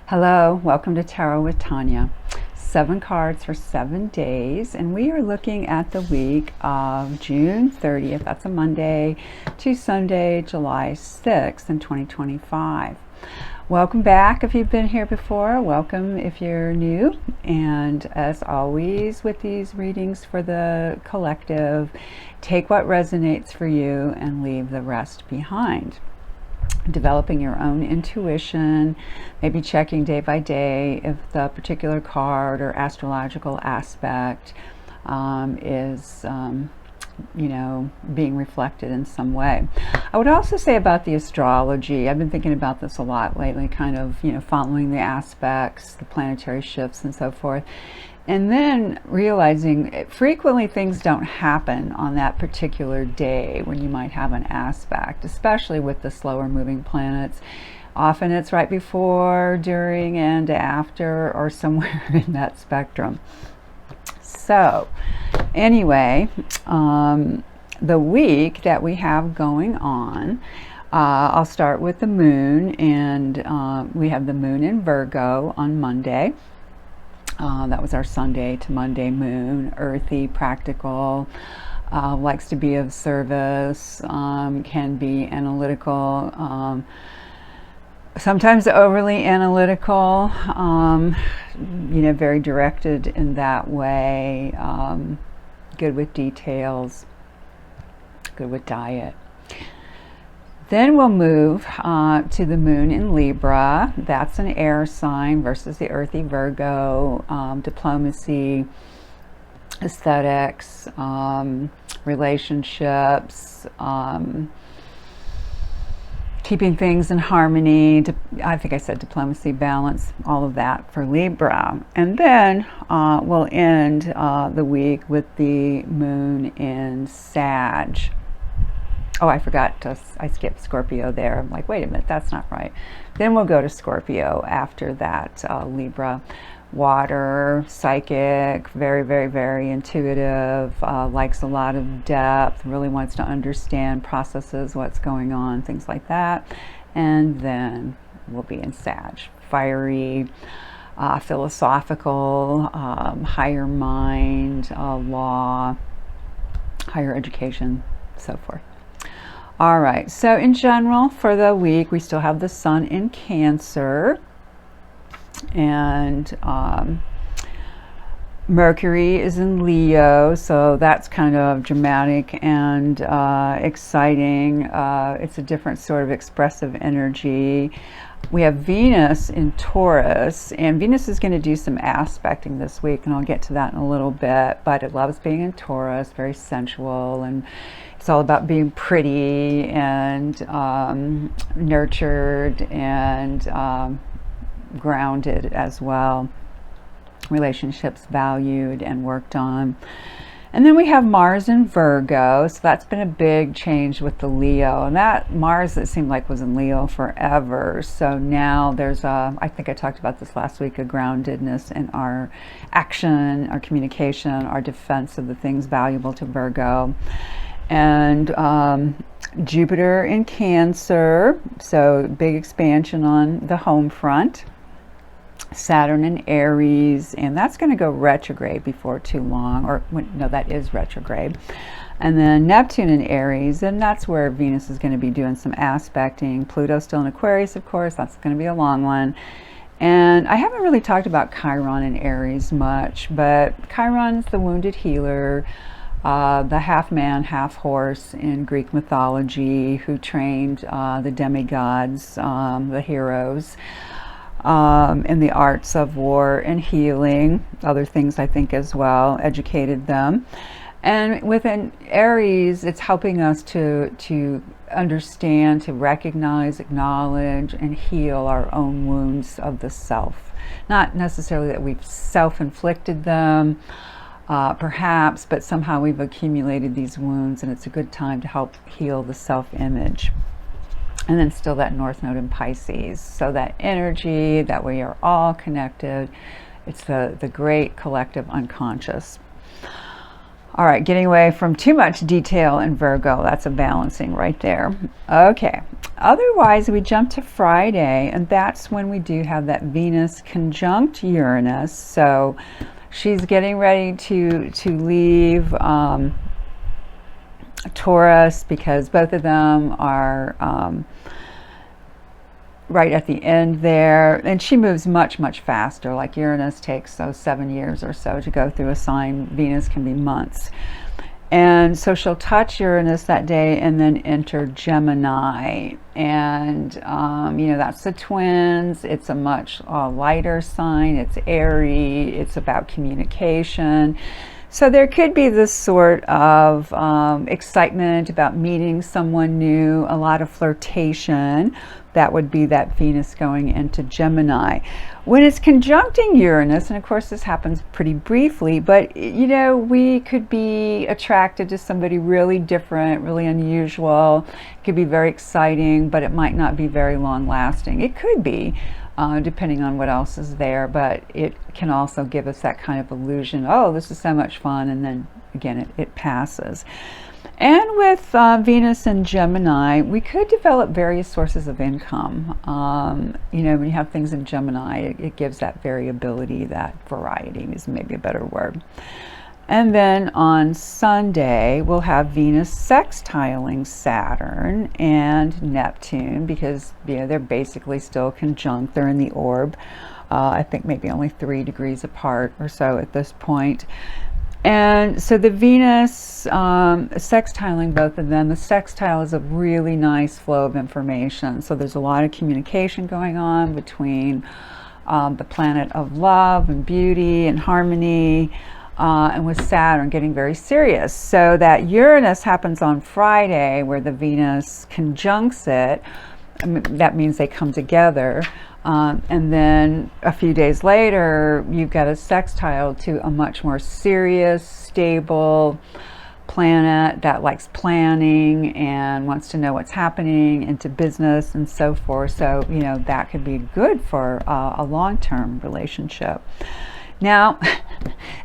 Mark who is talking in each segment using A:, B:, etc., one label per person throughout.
A: Hello, welcome to Tarot with Tanya. 7 cards for 7 days, and we are looking at the week of June 30th, that's a Monday, to Sunday, July 6th in 2025. Welcome back if you've been here before. Welcome if you're new. And as always with these readings for the collective, take what resonates for you and leave the rest behind. Developing your own intuition, maybe checking day by day if the particular card or astrological aspect is being reflected in some way. I would also say about the astrology, I've been thinking about this a lot lately, kind of following the aspects, the planetary shifts and so forth, and then realizing frequently things don't happen on that particular day when you might have an aspect, especially with the slower moving planets. Often it's right before, during, and after, or somewhere in that spectrum. So anyway, the week that we have going on, I'll start with the moon, and we have the moon in Virgo on Monday. That was our Sunday to Monday moon, earthy, practical, likes to be of service, can be analytical, sometimes overly analytical, very directed in that way, good with details, good with diet. Then we'll move to the moon in Libra. That's an air sign versus the earthy Virgo. Diplomacy, aesthetics, relationships, keeping things in harmony. I think I said diplomacy, balance, all of that for Libra. And then we'll end the week with the moon in Sag. Oh, I forgot I skipped Scorpio there. I'm like, wait a minute, that's not right. Then we'll go to Scorpio after that. Libra, water, psychic, very, very, very intuitive, likes a lot of depth, really wants to understand processes, what's going on, things like that. And then we'll be in Sag, fiery, philosophical, higher mind, law, higher education, so forth. All right, so in general for the week, we still have the sun in Cancer, and Mercury is in Leo, so that's kind of dramatic and exciting. It's a different sort of expressive energy. We have Venus in Taurus, and Venus is going to do some aspecting this week, and I'll get to that in a little bit, but it loves being in Taurus, very sensual, and it's all about being pretty and nurtured and grounded as well. Relationships valued and worked on. And then we have Mars in Virgo, so that's been a big change with the Leo. And that Mars, it seemed like, was in Leo forever. So now there's I think I talked about this last week, a groundedness in our action, our communication, our defense of the things valuable to Virgo. And Jupiter in Cancer, so big expansion on the home front. Saturn in Aries, and that's going to go retrograde before too long, or no, that is retrograde. And then Neptune in Aries, and that's where Venus is going to be doing some aspecting. Pluto still in Aquarius, of course, that's going to be a long one. And I haven't really talked about Chiron in Aries much, but Chiron's the wounded healer, the half man, half horse in Greek mythology, who trained the demigods, the heroes, in the arts of war and healing, other things I think as well, educated them. And within Aries, it's helping us to understand, to recognize, acknowledge, and heal our own wounds of the self. Not necessarily that we've self-inflicted them, perhaps, but somehow we've accumulated these wounds, and it's a good time to help heal the self-image. And then still that North Node in Pisces. So that energy that we are all connected. It's the great collective unconscious. All right, getting away from too much detail in Virgo. That's a balancing right there. Okay. Otherwise, we jump to Friday, and that's when we do have that Venus conjunct Uranus. So she's getting ready to leave Taurus, because both of them are right at the end there, and she moves much faster. Like Uranus takes 7 years or so to go through a sign. Venus can be months. And so she'll touch Uranus that day and then enter Gemini, and that's the twins. It's a much lighter sign. It's airy. It's about communication. So there could be this sort of excitement about meeting someone new, a lot of flirtation. That would be that Venus going into Gemini. When it's conjuncting Uranus, and of course this happens pretty briefly, but we could be attracted to somebody really different, really unusual. It could be very exciting, but it might not be very long lasting. It could be. Depending on what else is there, but it can also give us that kind of illusion, oh, this is so much fun, and then again it passes. And with Venus and Gemini, we could develop various sources of income. When you have things in Gemini, it gives that variability, that variety is maybe a better word. And then on Sunday, we'll have Venus sextiling Saturn and Neptune, because they're basically still conjunct. They're in the orb. I think maybe only 3 degrees apart or so at this point. And so the Venus sextiling both of them, the sextile is a really nice flow of information. So there's a lot of communication going on between the planet of love and beauty and harmony, and with Saturn getting very serious. So that Uranus happens on Friday, where the Venus conjuncts it. That means they come together. And then a few days later, you've got a sextile to a much more serious, stable planet that likes planning and wants to know what's happening, into business and so forth. So, that could be good for a long-term relationship. Now,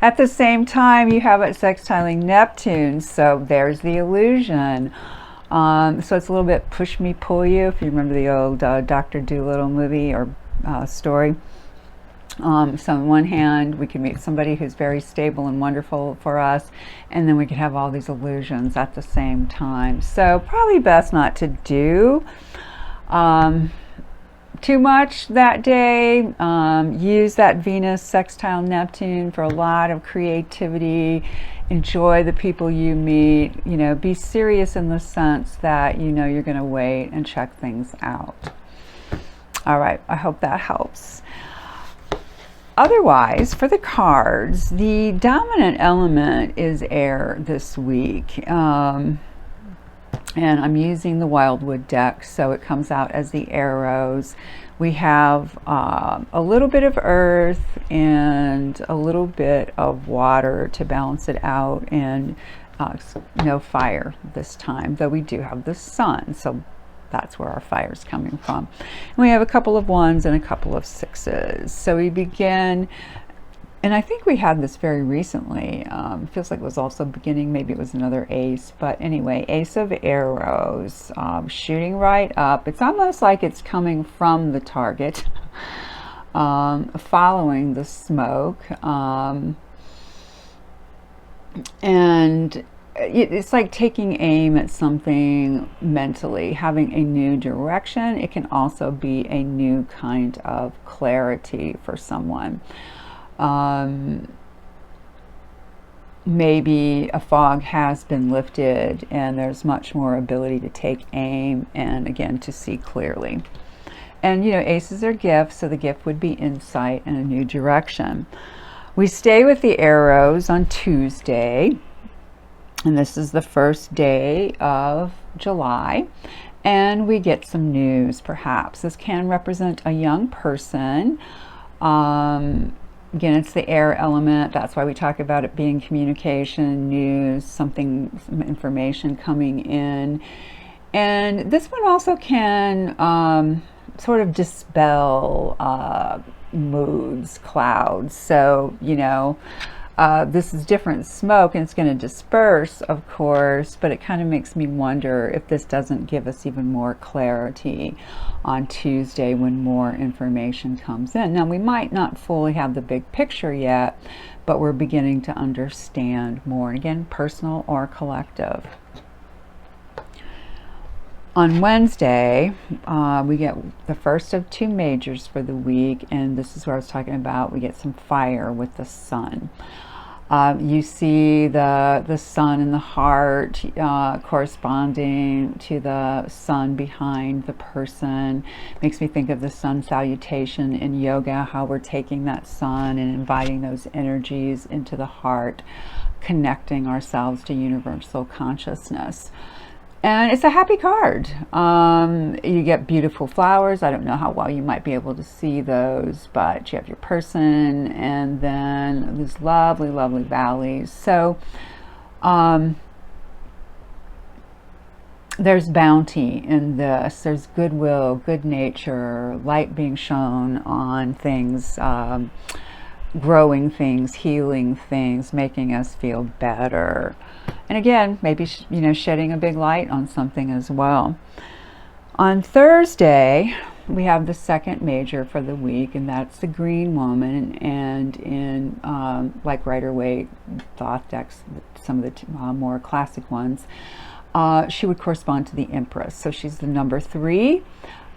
A: at the same time, you have it sextiling Neptune, so there's the illusion. So it's a little bit push me, pull you, if you remember the old Dr. Dolittle movie or story. So on one hand, we can meet somebody who's very stable and wonderful for us, and then we could have all these illusions at the same time. So probably best not to do too much that day. Use that Venus sextile Neptune for a lot of creativity. Enjoy the people you meet. Be serious in the sense that you're going to wait and check things out. All right, I hope that helps. Otherwise, for the cards, the dominant element is air this week. And I'm using the Wildwood deck, so it comes out as the arrows. We have a little bit of earth and a little bit of water to balance it out, and no fire this time, though we do have the sun, so that's where our fire is coming from. And we have a couple of 1s and a couple of 6s. So we begin, and I think we had this very recently. Feels like it was also beginning, maybe it was another ace, but anyway, Ace of Arrows, shooting right up. It's almost like it's coming from the target, following the smoke, and it's like taking aim at something mentally, having a new direction. It can also be a new kind of clarity for someone. Maybe a fog has been lifted and there's much more ability to take aim and, again, to see clearly. And aces are gifts, so the gift would be insight and a new direction. We stay with the arrows on Tuesday, and this is the first day of July, and we get some news. Perhaps this can represent a young person. Again, it's the air element. That's why we talk about it being communication, news, some information coming in. And this one also can sort of dispel moods, clouds. So, you know, this is different smoke and it's going to disperse, of course, but it kind of makes me wonder if this doesn't give us even more clarity on Tuesday when more information comes in. Now, we might not fully have the big picture yet, but we're beginning to understand more. And again, personal or collective. On Wednesday, we get the first of two majors for the week, and this is where I was talking about. We get some fire with the sun. You see the sun in the heart corresponding to the sun behind the person. Makes me think of the sun salutation in yoga, how we're taking that sun and inviting those energies into the heart, connecting ourselves to universal consciousness. And it's a happy card. You get beautiful flowers. I don't know how well you might be able to see those, but you have your person and then these lovely, lovely valleys. So there's bounty in this. There's goodwill, good nature, light being shown on things, growing things, healing things, making us feel better. And again, maybe, you know, shedding a big light on something as well. On Thursday, we have the second major for the week, and that's the Green Woman. And in like Rider-Waite Thoth decks, some of the more classic ones, she would correspond to the Empress. So she's the number 3.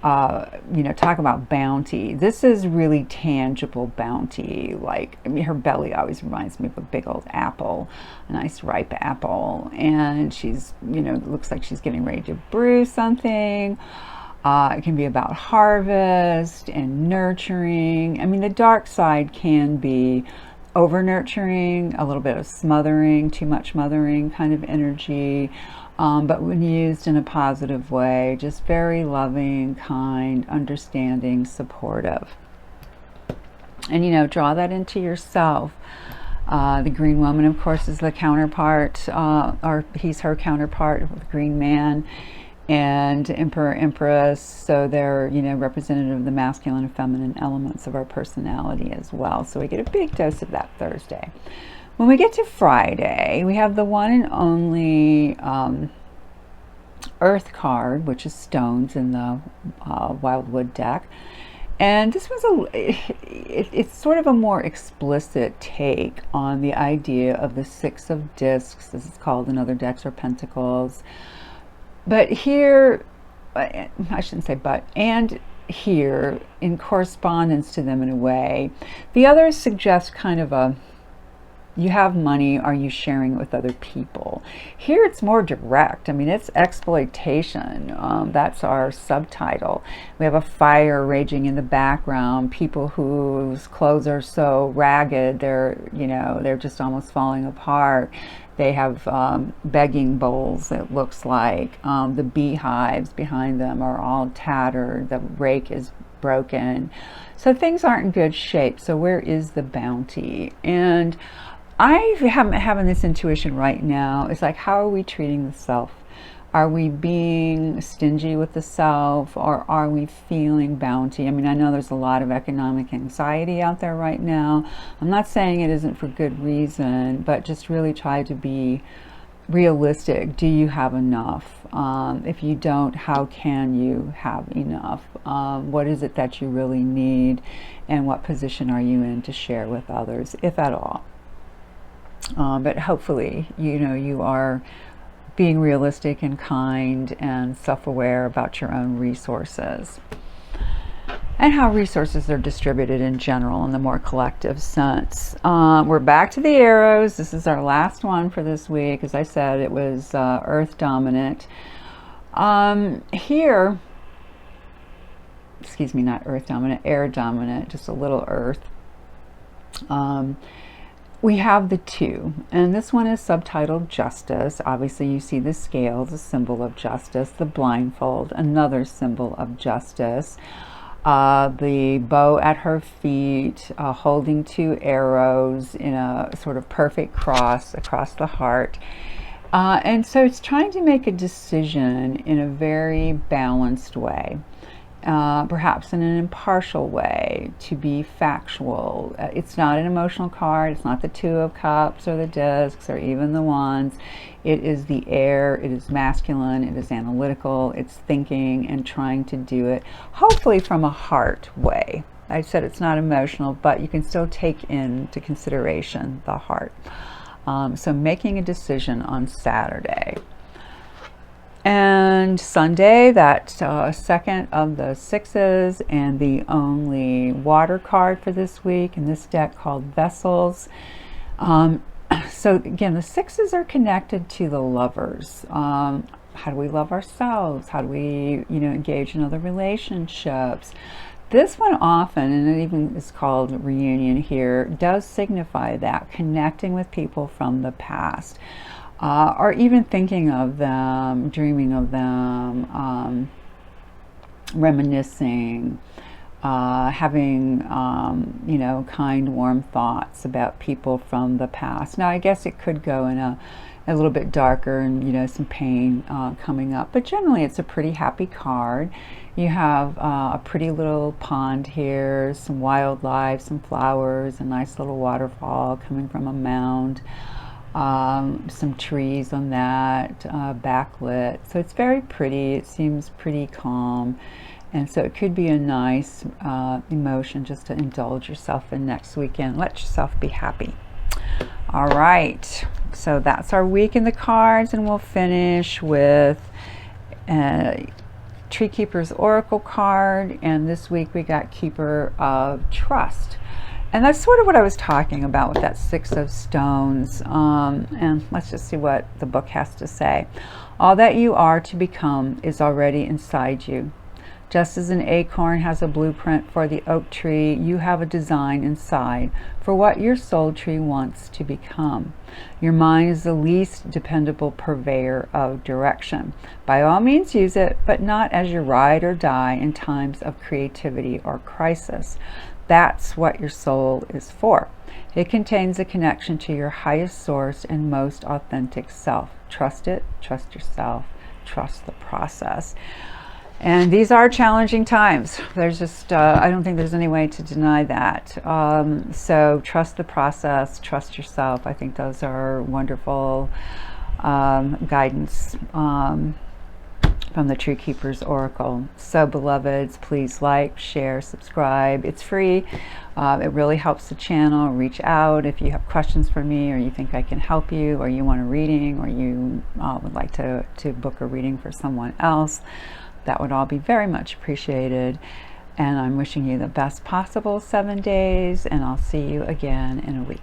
A: You know, talk about bounty. This is really tangible bounty. Like, I mean, her belly always reminds me of a big old apple, a nice ripe apple. And she's, you know, looks like she's getting ready to brew something. It can be about harvest and nurturing. I mean, the dark side can be over nurturing, a little bit of smothering, too much mothering kind of energy. But when used in a positive way, just very loving, kind, understanding, supportive. And, you know, draw that into yourself. The Green Woman, of course, is the counterpart, or he's her counterpart of the Green Man, and Emperor, Empress. So they're, you know, representative of the masculine and feminine elements of our personality as well. So we get a big dose of that Thursday. When we get to Friday, we have the one and only Earth card, which is stones in the Wildwood deck. And this was it's sort of a more explicit take on the idea of the 6 of discs, as it's called in other decks, or pentacles. But here, I shouldn't say but, and here, in correspondence to them in a way, the others suggest kind of a, you have money, are you sharing it with other people? Here it's more direct. I mean, it's exploitation. That's our subtitle. We have a fire raging in the background, people whose clothes are so ragged, they're, you know, they're just almost falling apart. They have begging bowls, it looks like. The beehives behind them are all tattered. The rake is broken. So things aren't in good shape. So where is the bounty? And I am having this intuition right now. It's like, how are we treating the self? Are we being stingy with the self, or are we feeling bounty? I mean, I know there's a lot of economic anxiety out there right now. I'm not saying it isn't for good reason, but just really try to be realistic. Do you have enough? If you don't, how can you have enough? What is it that you really need? And what position are you in to share with others, if at all? But hopefully, you know, you are being realistic and kind and self-aware about your own resources and how resources are distributed in general in the more collective sense. We're back to the arrows. This is our last one for this week. As I said, it was Earth dominant. Here, excuse me, not Earth dominant, air dominant, just a little Earth. We have the 2, and this one is subtitled Justice. Obviously, you see the scales, a symbol of justice, the blindfold, another symbol of justice, the bow at her feet, holding 2 arrows in a sort of perfect cross across the heart. And so it's trying to make a decision in a very balanced way. Perhaps in an impartial way, to be factual. It's not an emotional card. It's not the Two of Cups or the Discs or even the Wands. It is the air. It is masculine. It is analytical. It's thinking and trying to do it, hopefully from a heart way. I said it's not emotional, but you can still take into consideration the heart. So making a decision on Saturday. And Sunday, that second of the sixes and the only water card for this week in this deck called Vessels. So again, the sixes are connected to the lovers. How do we love ourselves? How do we, engage in other relationships? This one often, and it even is called reunion here, does signify that, connecting with people from the past. Or even thinking of them, dreaming of them, reminiscing, having, kind, warm thoughts about people from the past. Now, I guess it could go in a little bit darker and, some pain coming up. But generally, it's a pretty happy card. You have a pretty little pond here, some wildlife, some flowers, a nice little waterfall coming from a mound. Some trees on that, backlit. So it's very pretty. It seems pretty calm. And so it could be a nice emotion just to indulge yourself in next weekend. Let yourself be happy. All right. So that's our week in the cards, and we'll finish with Tree Keeper's Oracle card. And this week we got Keeper of Trust. And that's sort of what I was talking about with that Six of Stones. And let's just see what the book has to say. All that you are to become is already inside you. Just as an acorn has a blueprint for the oak tree, you have a design inside for what your soul tree wants to become. Your mind is the least dependable purveyor of direction. By all means use it, but not as your ride or die in times of creativity or crisis. That's what your soul is for. It contains a connection to your highest source and most authentic self. Trust it, trust yourself, trust the process. And these are challenging times. There's just, I don't think there's any way to deny that. So trust the process, trust yourself. I think those are wonderful guidance from the Tree Keeper's Oracle. So beloveds, please like, share, subscribe. It's free. It really helps the channel. Reach out if you have questions for me, or you think I can help you, or you want a reading, or you would like to book a reading for someone else. That would all be very much appreciated. And I'm wishing you the best possible 7 days, and I'll see you again in a week.